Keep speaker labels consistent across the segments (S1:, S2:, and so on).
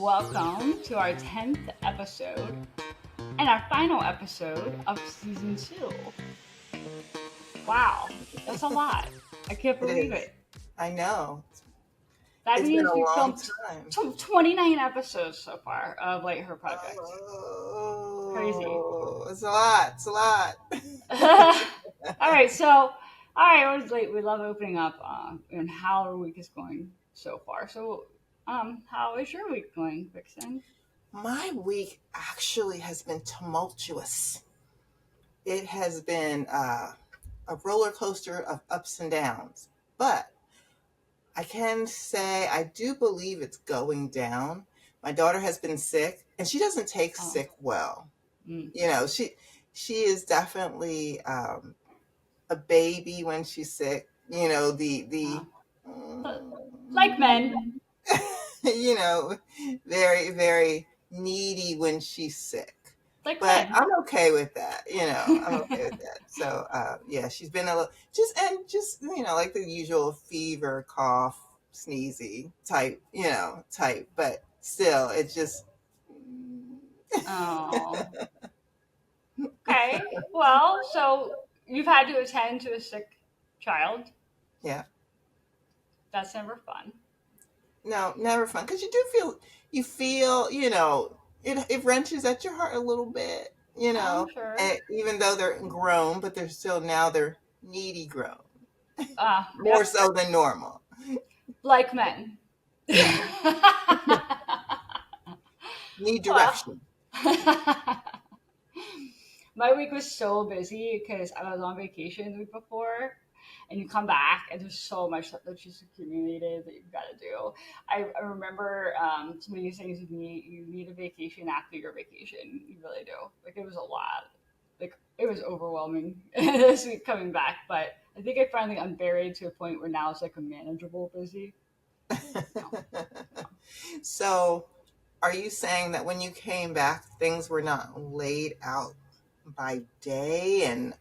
S1: welcome to our 10th episode and our final episode of season 2. Wow, that's a lot. I can't
S2: It
S1: believe
S2: is.
S1: it.
S2: I know.
S1: That
S2: It's been
S1: means
S2: a
S1: we
S2: long
S1: filmed
S2: time.
S1: 29 episodes so far of Light Her Project. Crazy.
S2: Oh, it's a lot. It's a lot.
S1: All right, so all right, we love opening up and how our week is going so far. So, how is your week going, Vixen?
S2: My week actually has been tumultuous. It has been a roller coaster of ups and downs. But I can say I do believe it's going down. My daughter has been sick, and she doesn't take
S1: Oh,
S2: sick well.
S1: mm,
S2: You know, she is definitely a baby when she's sick. You know, the
S1: uh, like men,
S2: you know, very, very needy when she's sick.
S1: like
S2: But
S1: men.
S2: I'm okay with that. I'm okay with that. So, yeah, she's been a little just, like the usual fever, cough, sneezy type. But still, it's just,
S1: Oh, okay. Well, so you've had to attend to a sick child.
S2: yeah,
S1: That's never fun.
S2: no, never fun. Because you feel, it wrenches at your heart a little bit,
S1: I'm sure.
S2: and even though they're grown, but they're needy grown, more
S1: Yep,
S2: so than normal.
S1: like men.
S2: Yeah, need
S1: Well,
S2: direction.
S1: my week was so busy because I was on vacation the week before, and you come back and there's so much stuff that's just accumulated that you've got to do. I remember somebody saying to me, "You need a vacation after your vacation. You really do." Like it was a lot. Like it was overwhelming this week coming back, but I think I finally unburied to a point where now it's like a manageable busy. No, no.
S2: So, are you saying that when you came back, things were not laid out by day and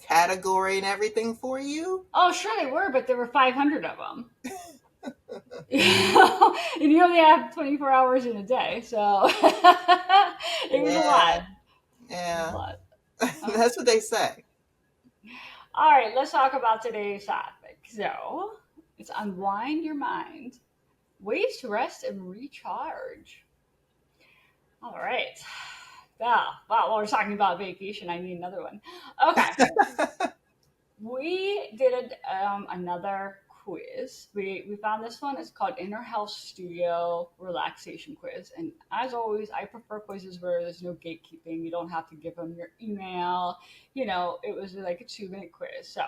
S2: category and everything for you?
S1: Oh, sure they were, but there were 500 of them. And you only have 24 hours in a day, so it was a lot.
S2: Yeah,
S1: It was a
S2: yeah.
S1: lot. Okay.
S2: That's what they say.
S1: All right, let's talk about today's topic. So, it's unwind your mind, ways to rest and recharge. All right. Yeah. Wow. While we're talking about vacation, I need another one. Okay. We did another quiz. We found this one. It's called Inner House Studio Relaxation Quiz. And as always, I prefer quizzes where there's no gatekeeping. You don't have to give them your email. It was like a 2-minute quiz. So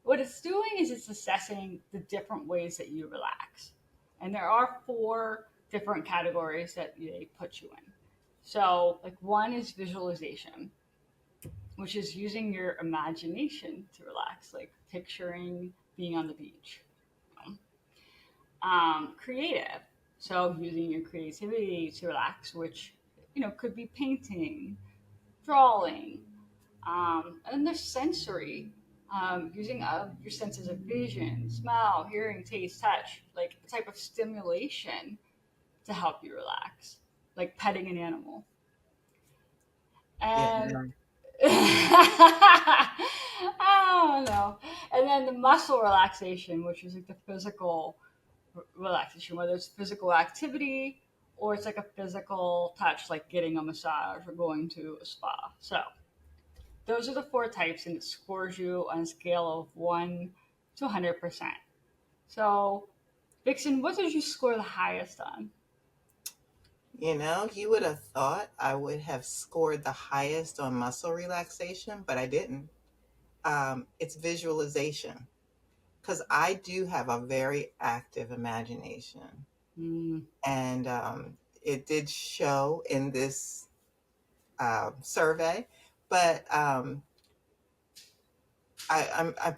S1: what it's doing is it's assessing the different ways that you relax. And there are 4 different categories that they put you in. So, like, one is visualization, which is using your imagination to relax, like picturing being on the beach. Creative, so using your creativity to relax, which could be painting, drawing, and there's sensory, using your senses of vision, smell, hearing, taste, touch, like a type of stimulation to help you relax, like petting an animal.
S2: Yeah,
S1: And
S2: no.
S1: I don't know. And then the muscle relaxation, which is like the physical relaxation, whether it's physical activity or it's like a physical touch, like getting a massage or going to a spa. So those are the 4 types, and it scores you on a scale of 1 to 100%. So, Vixen, what did you score the highest on?
S2: You would have thought I would have scored the highest on muscle relaxation, but I didn't. It's visualization because I do have a very active imagination.
S1: Mm.
S2: And it did show in this survey, but I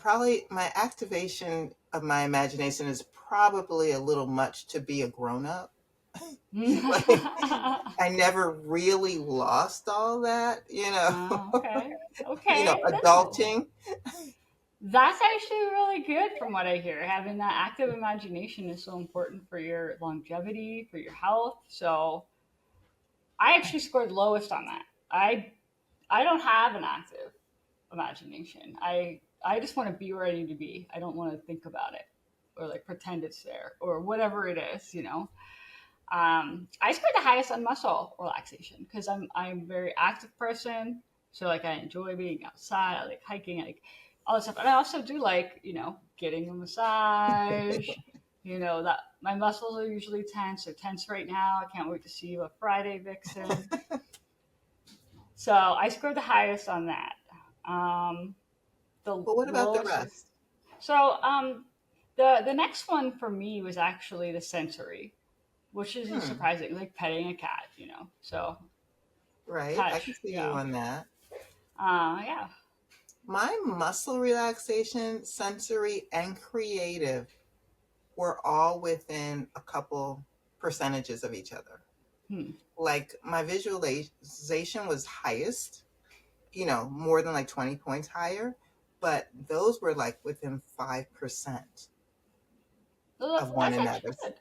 S2: probably, my activation of my imagination is probably a little much to be a grown up. Like, I never really lost all that,
S1: Oh, okay. Okay, that's nice.
S2: adulting.
S1: That's actually really good from what I hear. Having that active imagination is so important for your longevity, for your health. So I actually scored lowest on that. I don't have an active imagination. I just want to be where I need to be. I don't want to think about it or like pretend it's there or whatever it is, you know. I scored the highest on muscle relaxation because I'm a very active person. So like I enjoy being outside. I like hiking, I like all this stuff. And I also do like, you know, getting a massage. You know, that my muscles are usually tense. They're tense right now. I can't wait to see you a Friday Vixen. So I scored the highest on that. Um, the
S2: But what about the
S1: lowest.
S2: rest?
S1: So the next one for me was actually the sensory, which isn't
S2: Hmm.
S1: surprising, like petting a cat, you know. So
S2: Right. I can
S1: touch,
S2: see you
S1: yeah,
S2: on that.
S1: yeah.
S2: My muscle relaxation, sensory, and creative were all within a couple percentages of each other.
S1: Hmm.
S2: Like my visualization was highest, more than like 20 points higher, but those were like within 5%
S1: So
S2: of one
S1: that's actually
S2: another's.
S1: good.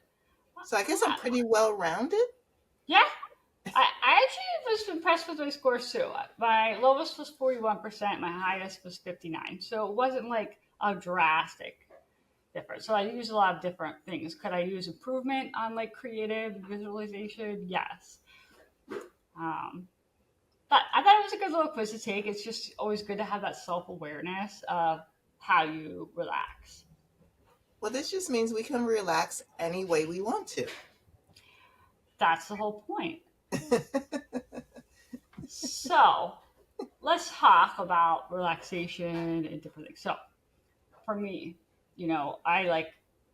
S2: So I guess I'm
S1: Yeah,
S2: pretty well rounded.
S1: yeah. I actually was impressed with my scores too. My lowest was 41%. My highest was 59. So it wasn't like a drastic difference. So I use a lot of different things. Could I use improvement on like creative visualization? Yes. Um, but I thought it was a good little quiz to take. It's just always good to have that self awareness of how you relax.
S2: Well, this just means we can relax any way we want to.
S1: That's the whole point. So let's talk about relaxation and different things. So for me, you know, I like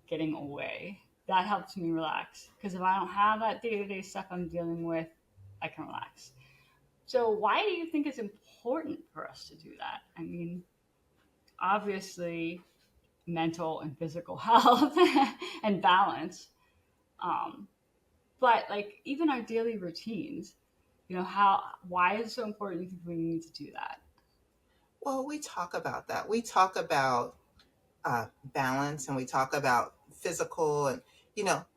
S1: getting away. That helps me relax because if I don't have that day to day stuff I'm dealing with, I can relax. So why do you think it's important for us to do that? I mean, obviously, mental and physical health and balance. Um, but like even our daily routines, you know, why is it so important you think we need to do that?
S2: Well, we talk about that. We talk about balance and we talk about physical and,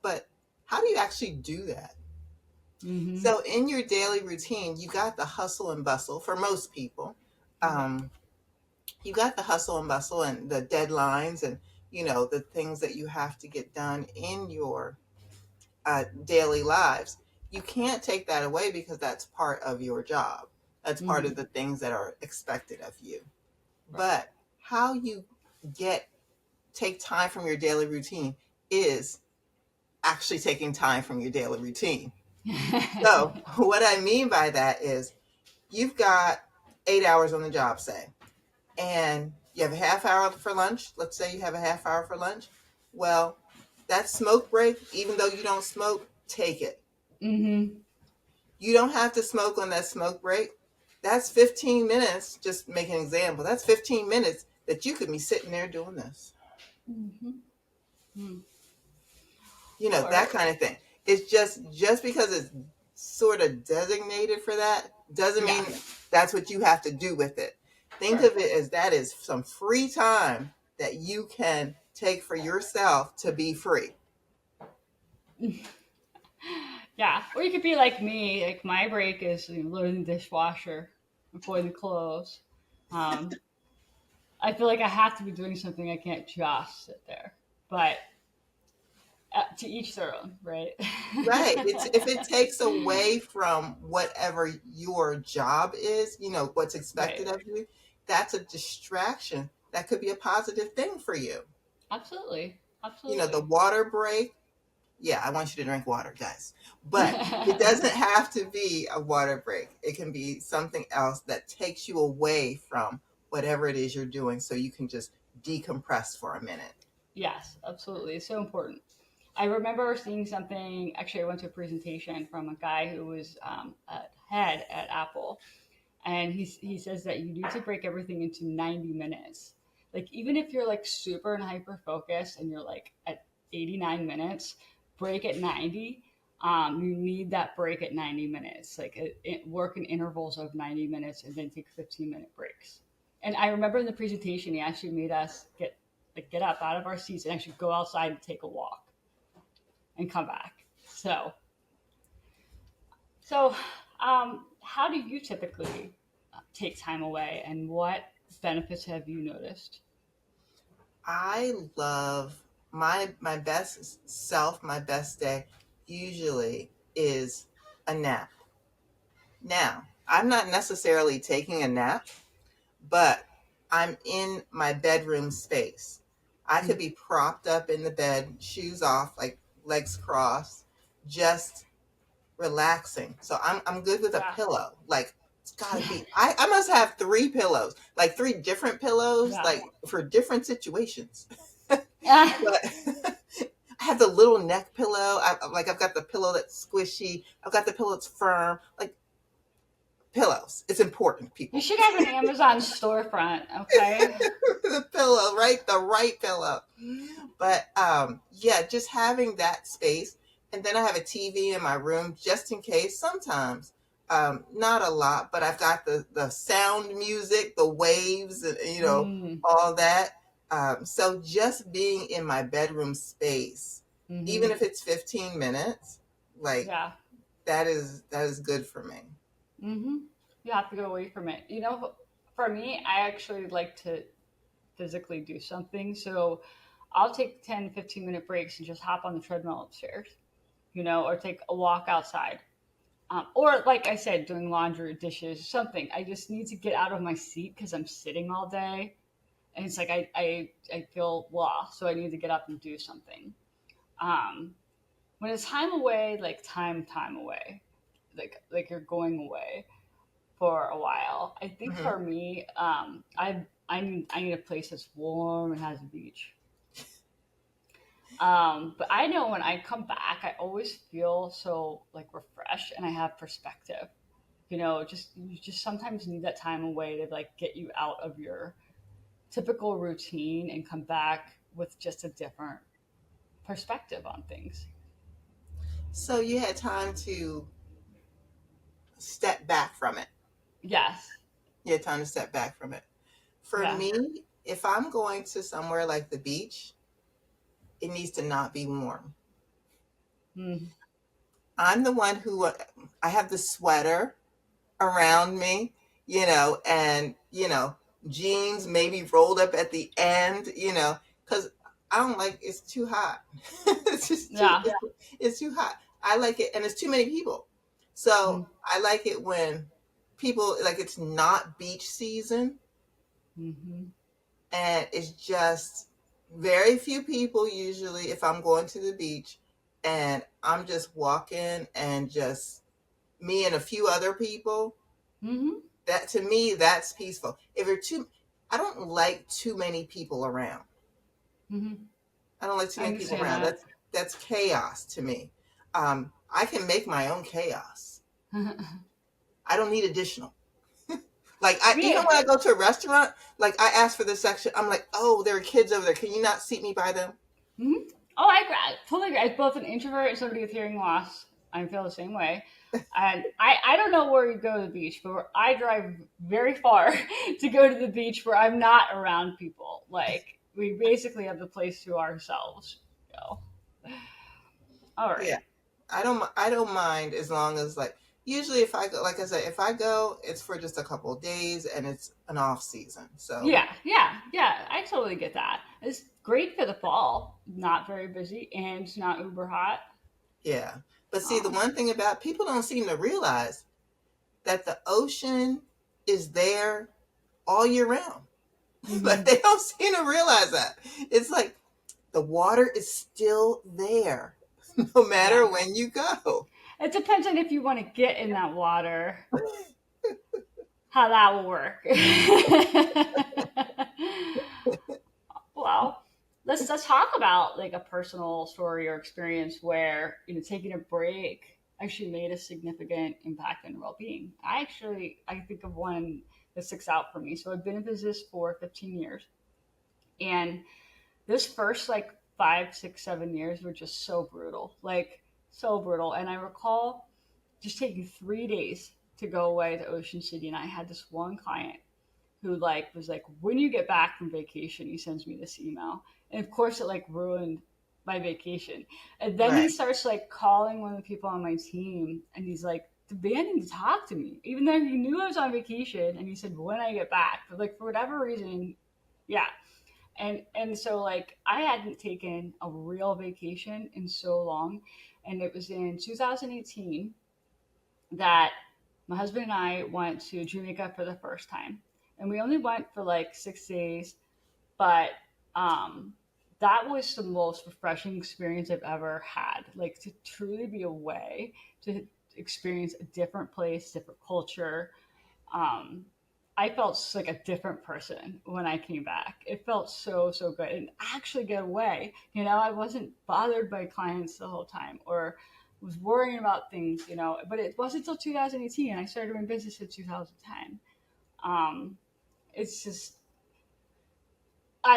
S2: but how do you actually do that?
S1: Mm-hmm.
S2: So, in your daily routine, you got the hustle and bustle for most people.
S1: Right.
S2: Um, you got the hustle and bustle and the deadlines and, the things that you have to get done in your daily lives. You can't take that away because that's part of your job. That's part
S1: Mm-hmm.
S2: of the things that are expected of you.
S1: Right.
S2: But how you get take time from your daily routine is actually taking time from your daily routine. So, what I mean by that is you've got 8 hours on the job, say, and you have a half hour for lunch. Let's say you have a half hour for lunch. Well, that smoke break, even though you don't smoke, take it.
S1: Mm-hmm.
S2: You don't have to smoke on that smoke break. That's 15 minutes, just make an example. That's 15 minutes that you could be sitting there doing this.
S1: Mm-hmm. Mm.
S2: That
S1: Or
S2: kind of thing. It's just because it's sort of designated for that doesn't
S1: yeah,
S2: mean that's what you have to do with it. Think
S1: sure.
S2: of it as that is some free time that you can take for yourself to be free.
S1: Yeah. Or you could be like me. Like my break is loading the dishwasher and folding the clothes. Um, I feel like I have to be doing something. I can't just sit there. But to each their own, right?
S2: Right. If it takes away from whatever your job is, what's expected
S1: Right.
S2: of you, that's a distraction. That could be a positive thing for you.
S1: Absolutely.
S2: The
S1: Absolutely.
S2: water break. Yeah, I want you to drink water, guys. But it doesn't have to be a water break. It can be something else that takes you away from whatever it is you're doing so you can just decompress for a minute.
S1: Yes, absolutely. It's so important. I remember seeing something. Actually, I went to a presentation from a guy who was a head at Apple, and he says that you need to break everything into 90 minutes. Like even if you're like super and hyper focused and you're like at 89 minutes, break at 90. You need that break at 90 minutes. Like work in intervals of 90 minutes and then take 15-minute breaks. And I remember in the presentation, he actually made us get up out of our seats and actually go outside and take a walk and come back. So, how do you typically take time away, and what benefits have you noticed?
S2: I love my best self, my best day usually is a nap. Now, I'm not necessarily taking a nap, but I'm in my bedroom space. I could be propped up in the bed, shoes off, like legs crossed, just relaxing. So I'm good with a
S1: Yeah,
S2: pillow. Like it's gotta be I must have three pillows, like three different pillows,
S1: yeah,
S2: like for different situations.
S1: yeah.
S2: But I have the little neck pillow. I've got the pillow that's squishy. I've got the pillow that's firm. Like pillows. It's important,
S1: You
S2: people.
S1: should have an Amazon storefront, okay?
S2: The pillow, right? The right pillow. But yeah, just having that space. And then I have a TV in my room just in case. Sometimes, not a lot, but I've got the sound music, the waves, and
S1: Mm,
S2: all that. So just being in my bedroom space, even
S1: mm-hmm.
S2: if it's 15 minutes, like
S1: Yeah.
S2: that is good for me.
S1: Mm-hmm. You have to go away from it. For me, I actually like to physically do something. So I'll take 10, 15-minute breaks and just hop on the treadmill upstairs, or take a walk outside. Or, like I said, doing laundry, dishes, something. I just need to get out of my seat because I'm sitting all day. And it's like I feel lost. So I need to get up and do something. Um, when it's time away, like time away, like you're going away for a while. I think
S2: Hmm.
S1: for me, I need a place that's warm and has a beach. But I know when I come back, I always feel so like refreshed and I have perspective. Just you just sometimes need that time away to like get you out of your typical routine and come back with just a different perspective on things.
S2: So you had time to step back from it.
S1: Yes.
S2: You had time to step back from it. For
S1: Yeah.
S2: me, if I'm going to somewhere like the beach, it needs to not be warm.
S1: Mm.
S2: I'm the one who I have the sweater around me, and jeans maybe rolled up at the end, because I don't like it's too hot. It's just too
S1: Yeah.
S2: it's too hot. I like it, and it's too many people. So
S1: Mm.
S2: I like it when people like it's not beach season
S1: Hmm.
S2: and it's just very few people usually if I'm going to the beach and I'm just walking and just me and a few other people.
S1: Hmm.
S2: That to me, that's peaceful. If you're too, I don't like too many people around.
S1: Hmm.
S2: I don't like too
S1: I
S2: many people
S1: understand
S2: around.
S1: that.
S2: That's chaos to me. I can make my own chaos. I don't need additional. Like I even
S1: Me.
S2: when I go to a restaurant, like I ask for this section, I'm like, oh, there are kids over there. Can you not seat me by them?
S1: Hmm. Oh, I totally agree. As both an introvert and somebody with hearing loss, I feel the same way. And I don't know where you go to the beach, but I drive very far to go to the beach where I'm not around people. Like we basically have the place to ourselves. So, all
S2: Yeah,
S1: right.
S2: I don't mind as long as like usually if I go, like I said, if I go, it's for just a couple of days and it's an off season. So
S1: Yeah, yeah, yeah. I totally get that. It's great for the fall. Not very busy and it's not uber hot.
S2: yeah. But see, the
S1: Um,
S2: one thing about people don't seem to realize that the ocean is there all year round. But
S1: mhm.
S2: they don't seem to realize that. It's like the water is still there no matter
S1: Yeah.
S2: when you go.
S1: It depends on if you want to get in that water, how that will work. Well, let's talk about like a personal story or experience where taking a break actually made a significant impact on your well-being. I think of one that sticks out for me. So I've been in business for 15 years, and this first like 5, 6, 7 years were just so brutal, like so brutal. And I recall just taking 3 days to go away to Ocean City, and I had this one client who like was like, when you get back from vacation, he sends me this email, and of course it like ruined my vacation. And then he
S2: Right.
S1: starts like calling one of the people on my team, and he's like demanding to talk to me, even though he knew I was on vacation, and he said when I get back, but like for whatever reason, yeah. And so like I hadn't taken a real vacation in so long, and it was in 2018 that my husband and I went to Jamaica for the first time. And we only went for like 6 days, but um, that was the most refreshing experience I've ever had. Like to truly be away, to experience a different place, different culture. Um, I felt like a different person when I came back. It felt so, so good and actually get away. You know, I wasn't bothered by clients the whole time or was worrying about things, you know, but it wasn't until 2018. I started doing business in 2010. Um, it's just,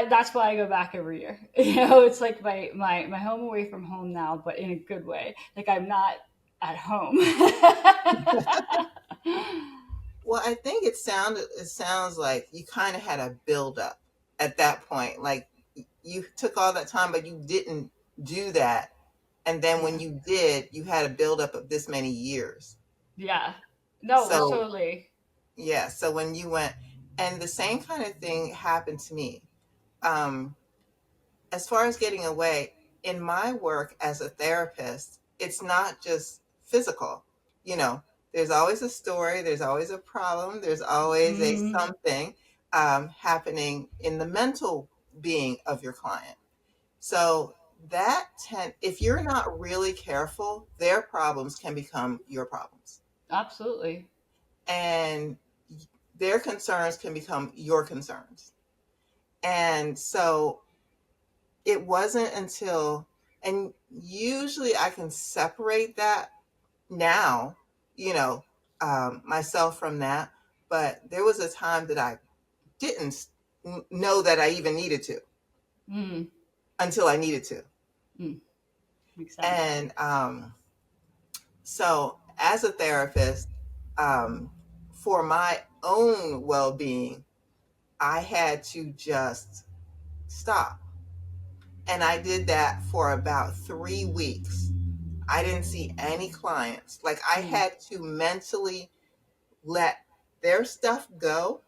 S1: that's why I go back every year. You know, it's like my home away from home now, but in a good way. Like I'm not at home.
S2: Well, I think it sounds like you kind of had a build up at that point. Like you took all that time, but you didn't do that. And then when
S1: Yeah.
S2: you did, you had a build up of this many years.
S1: Yeah. No, it was
S2: So
S1: totally.
S2: yeah, so when you went, and the same kind of thing happened to me. Um, as far as getting away, in my work as a therapist, it's not just physical. You know, there's always a story, there's always a problem, there's always a
S1: Mm,
S2: something happening in the mental being of your client. So if you're not really careful, their problems can become your problems,
S1: absolutely.
S2: and their concerns can become your concerns. And so it wasn't until, and usually I can separate that now, you know, myself from that. But there was a time that I didn't know that I even needed to
S1: Mm,
S2: until I needed to.
S1: mm, makes sense.
S2: And so, as a therapist, for my own well being, I had to just stop. And I did that for about 3 weeks. I didn't see any clients. Like I
S1: Mm,
S2: had to mentally let their stuff go,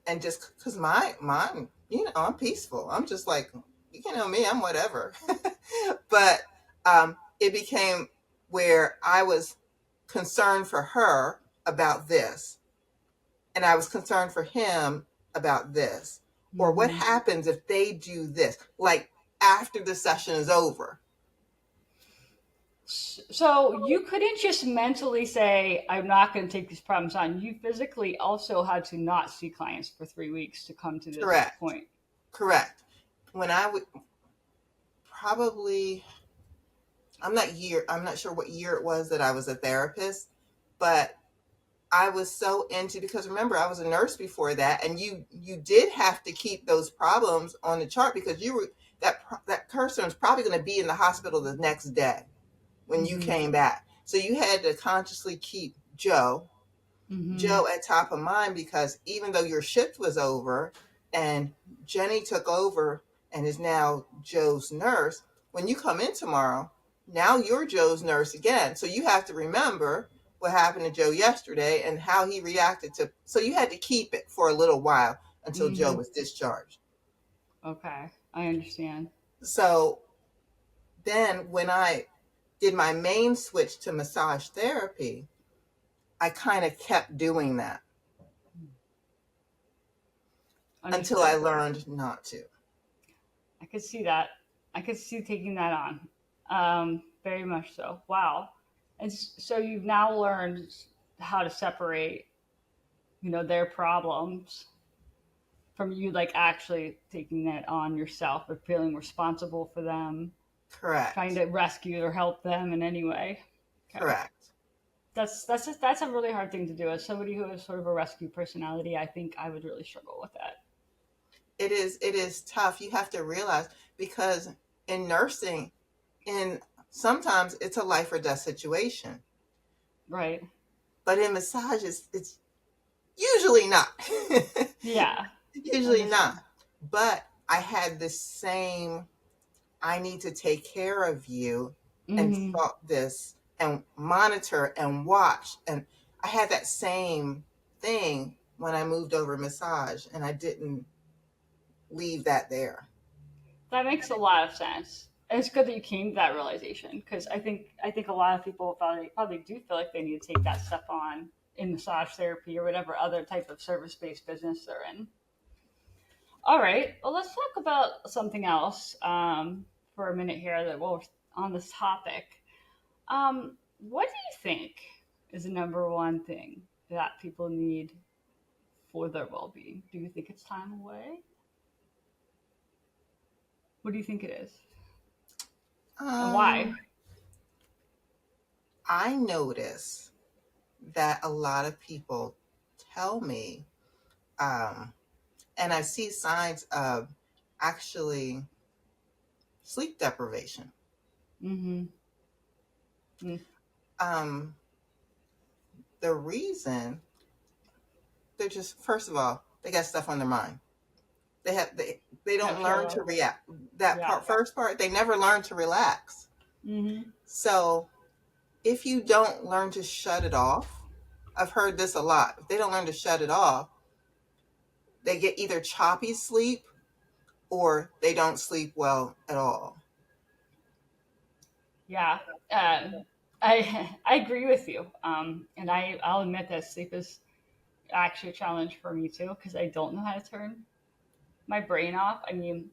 S2: and just because mine, I'm peaceful. I'm just like, me, I'm whatever. But it became where I was concerned for her about this, and I was concerned for him about this. Or what
S1: hmm.
S2: happens if they do this? Like after the session is over.
S1: So you couldn't just mentally say, I'm not going to take these problems on. You physically also had to not see clients for 3 weeks to come to this
S2: Correct.
S1: point.
S2: Correct. When I would probably, I'm not sure what year it was that I was a therapist, but I was so into, because remember I was a nurse before that, and you did have to keep those problems on the chart because you were that person was probably going to be in the hospital the next day when you
S1: Hmm.
S2: came back. So you had to consciously keep
S1: Hmm.
S2: Joe at top of mind, because even though your shift was over and Jenny took over and is now Joe's nurse, when you come in tomorrow, now you're Joe's nurse again. So you have to remember what happened to Joe yesterday and how he reacted to. So you had to keep it for a little while until Joe
S1: Hmm.
S2: was discharged.
S1: Okay, I understand.
S2: So then when I did my main switch to massage therapy, I kind of kept doing that until I
S1: Understood.
S2: learned not to.
S1: I could see that. I could see taking that on. Very much so. Wow. And so you've now learned how to separate, their problems from you, like actually taking that on yourself or feeling responsible for them, trying
S2: Correct.
S1: to rescue or help them in any way. Okay.
S2: Correct.
S1: That's a really hard thing to do. As somebody who has sort of a rescue personality, I think I would really struggle with that.
S2: It is tough. You have to realize, because in nursing, in sometimes it's a life or death situation.
S1: Right.
S2: But in massages, it's Usually not.
S1: Yeah,
S2: Usually not.
S1: understand.
S2: But I had this same, I need to take care of you and
S1: Hmm.
S2: thought this and monitor and watch. And I had that same thing when I moved over massage, and I didn't leave that there.
S1: That makes a lot of sense. And it's good that you came to that realization because I think a lot of people probably do feel like they need to take that step on in massage therapy or whatever other type of service based business they're in. All right, well, let's talk about something else for a minute here that while we're on this topic. What do you think is the number one thing that people need for their well being? Do you think it's time away? What do you think it is? And why?
S2: Um, I notice that a lot of people tell me, um, and I see signs of actually sleep deprivation.
S1: Mm-hmm.
S2: Um, the reason they're just, first of all, they got stuff on their mind. They
S1: Yeah,
S2: don't learn to
S1: sure.
S2: react. That
S1: Yeah.
S2: part, first part, they never learn to relax.
S1: Mm-hmm.
S2: So if you don't learn to shut it off, I've heard this a lot. If they don't learn to shut it off, they get either choppy sleep or they don't sleep well at all.
S1: Yeah. Um, I agree with you. And I'll admit that sleep is actually a challenge for me too because I don't know how to turn my brain off. I mean,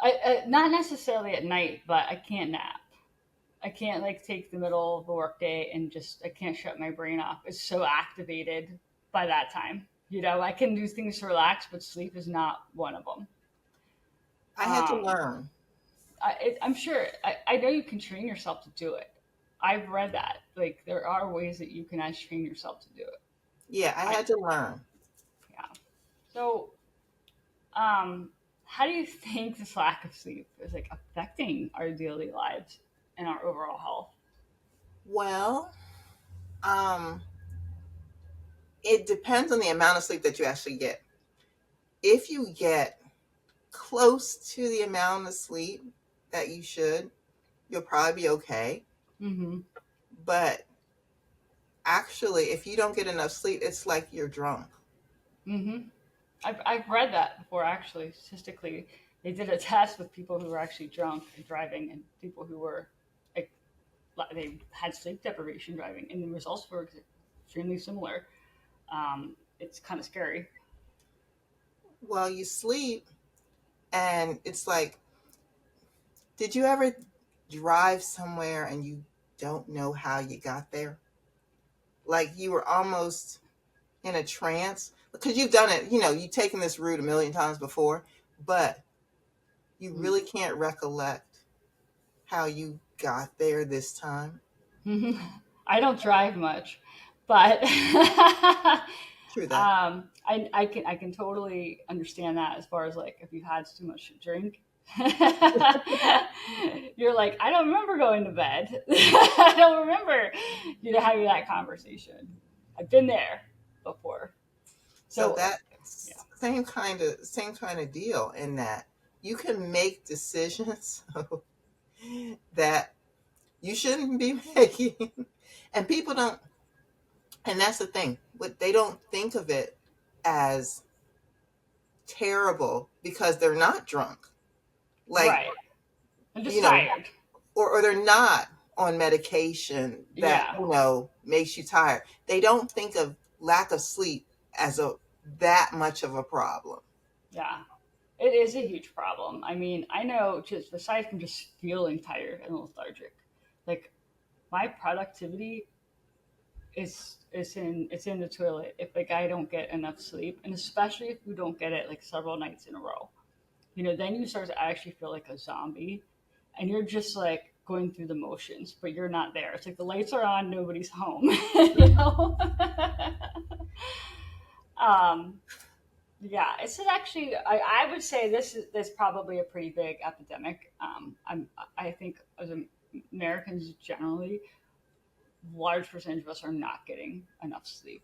S1: I not necessarily at night, but I can't nap. I can't like take the middle of the workday and just I can't shut my brain off. It's so activated by that time. You know, I can do things to relax, but sleep is not one of them.
S2: I had to
S1: Um,
S2: learn.
S1: I'm sure. I know you can train yourself to do it. I've read that. Like there are ways that you can actually train yourself to do it.
S2: Yeah, I
S1: I
S2: had to learn.
S1: Yeah. So, um, how do you think this lack of sleep is like affecting our daily lives and our overall health?
S2: Well, um, it depends on the amount of sleep that you actually get. If you get close to the amount of sleep that you should, you'll probably be okay.
S1: Mm-hmm.
S2: But actually, if you don't get enough sleep, it's like you're drunk.
S1: Mm-hmm. I've read that before. Actually, statistically, they did a test with people who were actually drunk and driving, and people who were like they had sleep deprivation driving, and the results were extremely similar. It's kind of scary.
S2: Well, you sleep, and it's like, did you ever drive somewhere and you don't know how you got there? Like you were almost in a trance because you've done it, you've taken this route a million times before, but you
S1: Mm.
S2: really can't recollect how you got there this time.
S1: I don't drive much, but
S2: True that.
S1: I can totally understand that as far as like if you've had too much to drink. You're like, I don't remember going to bed. I don't remember, having that conversation. I've been there before.
S2: So
S1: So,
S2: that
S1: yeah.
S2: same kind of deal in that you can make decisions that you shouldn't be making. And people don't, and that's the thing, what they don't think of it as terrible because they're not drunk. Like,
S1: Right. I'm just
S2: you know,
S1: tired.
S2: or they're not on medication that,
S1: Yeah.
S2: makes you tired. They don't think of lack of sleep as a that much of a problem.
S1: Yeah. It is a huge problem. I mean, I know just aside from just feeling tired and lethargic, like my productivity it's in the toilet if like I don't get enough sleep, and especially if you don't get it like several nights in a row. Then you start to actually feel like a zombie, and you're just like going through the motions, but you're not there. It's like the lights are on, nobody's home. you know. um, Yeah, it's actually. I would say this probably a pretty big epidemic. I think as Americans generally, large percentage of us are not getting enough sleep.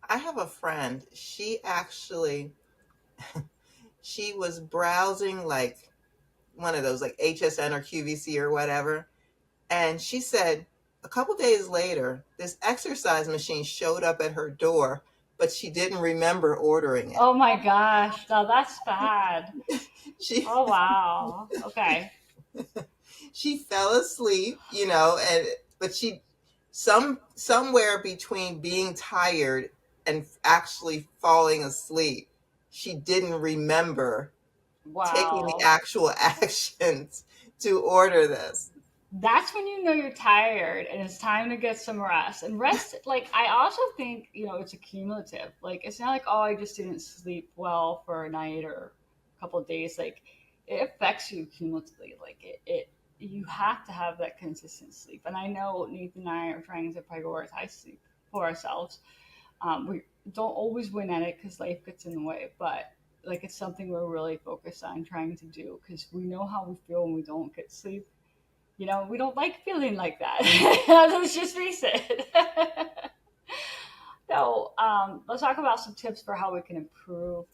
S2: I have a friend. She was browsing like one of those like HSN or QVC or whatever, and she said a couple days later, this exercise machine showed up at her door, but she didn't remember ordering it.
S1: Oh my gosh, no, that's bad.
S2: She
S1: Oh wow. Okay.
S2: she fell asleep, and but somewhere between being tired and actually falling asleep, she didn't remember taking the
S1: Wow.
S2: actual actions to order this.
S1: That's when you know you're tired and it's time to get some rest. And rest, like, I also think, it's a cumulative. Like, it's not like, oh, I just didn't sleep well for a night or a couple of days. Like, it affects you cumulatively. Like, you have to have that consistent sleep. And I know Nathan and I are trying to prioritize sleep for ourselves. We don't always win at it because life gets in the way, but like, it's something we're really focused on trying to do because we know how we feel when we don't get sleep. We don't like feeling like that. Let's just face it. So, let's talk about some tips for how we can improve,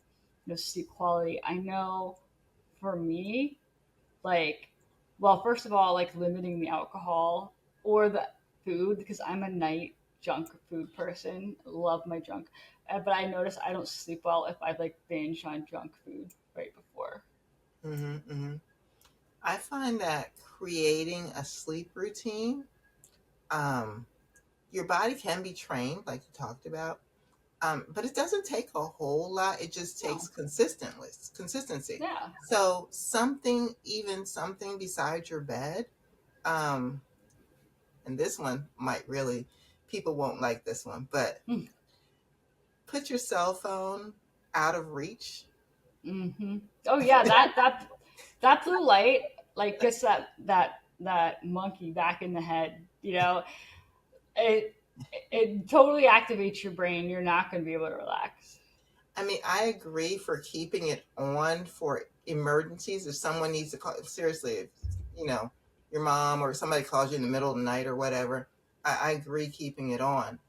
S1: sleep quality. I know for me, like, well, first of all, like limiting the alcohol or the food because I'm a night junk food person. Love my junk, but I notice I don't sleep well if I like binge on junk food right before.
S2: Hmm. Hmm. I find that creating a sleep routine, um, your body can be trained, like you talked about, but it doesn't take a whole lot. It just takes
S1: No,
S2: consistency.
S1: yeah.
S2: So even something beside your bed, um, and this one might really, people won't like this one, but put your cell phone out of reach.
S1: Mm-hmm. Oh yeah, that blue light like gets that monkey back in the head. It it totally activates your brain. You're not going to be able to relax.
S2: I mean, I agree for keeping it on for emergencies. If someone needs to call, seriously, if, you know, your mom or somebody calls you in the middle of the night or whatever, I agree keeping it on.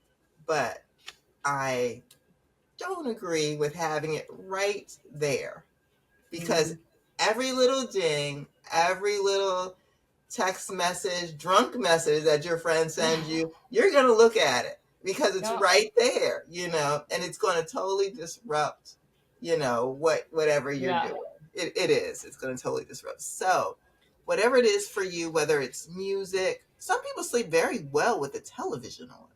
S2: But I don't agree with having it right there because
S1: Mm-hmm.
S2: every little ding, every little text message, drunk message that your friend sends you, you're going to look at it because it's
S1: No,
S2: right there, and it's going to totally disrupt, whatever you're
S1: yeah,
S2: doing. It is. It's going to totally disrupt. So, whatever it is for you, whether it's music, some people sleep very well with the television on.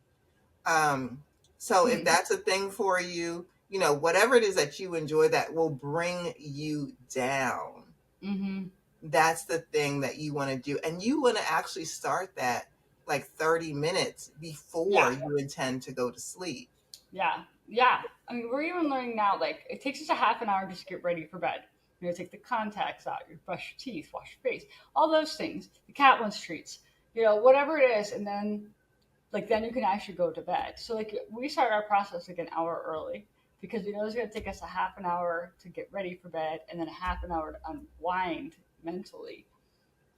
S2: So if
S1: hmm,
S2: that's a thing for you, whatever it is that you enjoy that will bring you down,
S1: mm-hmm.
S2: that's the thing that you want to do. And you want to actually start that like 30 minutes before
S1: Yeah,
S2: you intend to go to sleep.
S1: yeah, yeah. I mean, we're even learning now. Like, it takes us a half an hour just to get ready for bed. Take the contacts out, you brush your teeth, wash your face, all those things. The cat wants treats. Whatever it is, and then you can actually go to bed. So like we start our process like an hour early because we know it's gonna take us a half an hour to get ready for bed and then a half an hour to unwind mentally.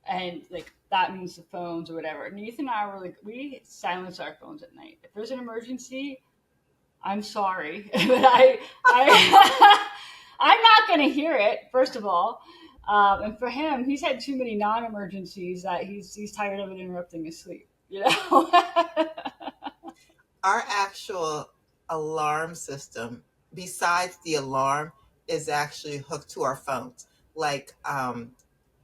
S1: And like that means the phones or whatever. And Ethan and I were like we silence our phones at night. If there's an emergency, I'm sorry. But I I'm not gonna hear it, first of all. And for him, he's had too many non-emergencies that he's tired of it interrupting his sleep.
S2: Our actual alarm system, besides the alarm, is actually hooked to our phones. Like,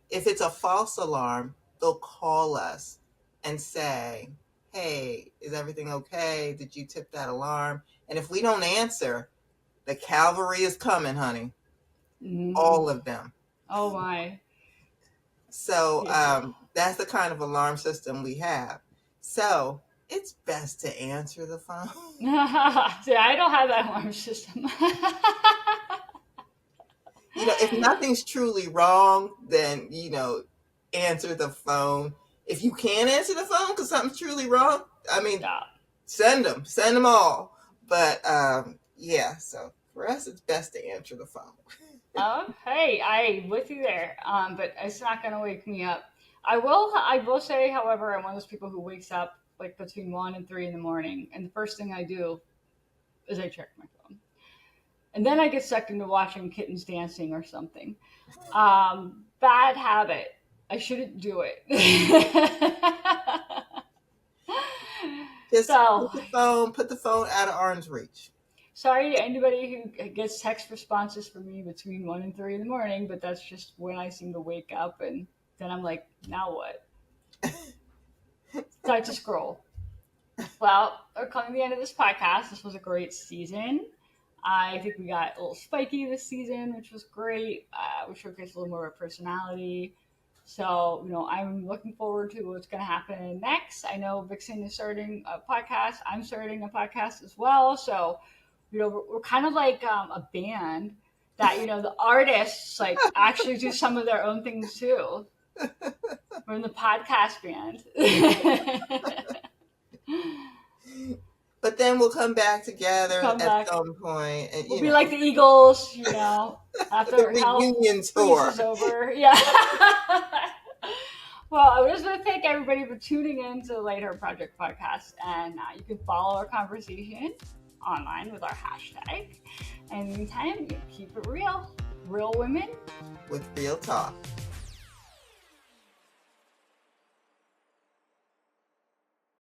S2: if it's a false alarm, they'll call us and say, "Hey, is everything okay? Did you tip that alarm?" And if we don't answer, the cavalry is coming, honey.
S1: Mm.
S2: All of them.
S1: Oh my.
S2: So
S1: Yeah.
S2: that's the kind of alarm system we have. So it's best to answer the phone.
S1: See, I don't have that alarm system.
S2: If nothing's truly wrong, then, answer the phone. If you can't answer the phone because something's truly wrong, I mean,
S1: Yeah.
S2: send them all. But yeah, so for us, it's best to answer the phone.
S1: Hey, I with you there. But it's not gonna wake me up. I will say, however, I'm one of those people who wakes up like between 1 and 3 in the morning, and the first thing I do as I check my phone. And then I get sucked into watching kittens dancing or something. Bad habit. I shouldn't do it.
S2: Just
S1: So,
S2: put the phone out of arm's reach.
S1: sorry to anybody who gets text responses from me between 1 and 3 in the morning, but that's just when I seem to wake up, and then I'm like, now what? Time to scroll. Well, we're coming to the end of this podcast. This was a great season. I think we got a little spiky this season, which was great. We showcased a little more of our personality. So, I'm looking forward to what's going to happen next. I know Vixen is starting a podcast. I'm starting a podcast as well. So, we're kind of like a band that, the artists like actually do some of their own things too. We're in the podcast band.
S2: But then we'll come back together
S1: Come
S2: at
S1: back.
S2: some point, and
S1: We'll be like the Eagles,
S2: the
S1: after hell
S2: reunion tour.
S1: freezes over. Yeah. Well, I just want to thank everybody for tuning in to the Lightheart Project podcast, and you can follow our conversation online with our hashtag. And in the meantime, keep it real. Real women
S2: With real talk.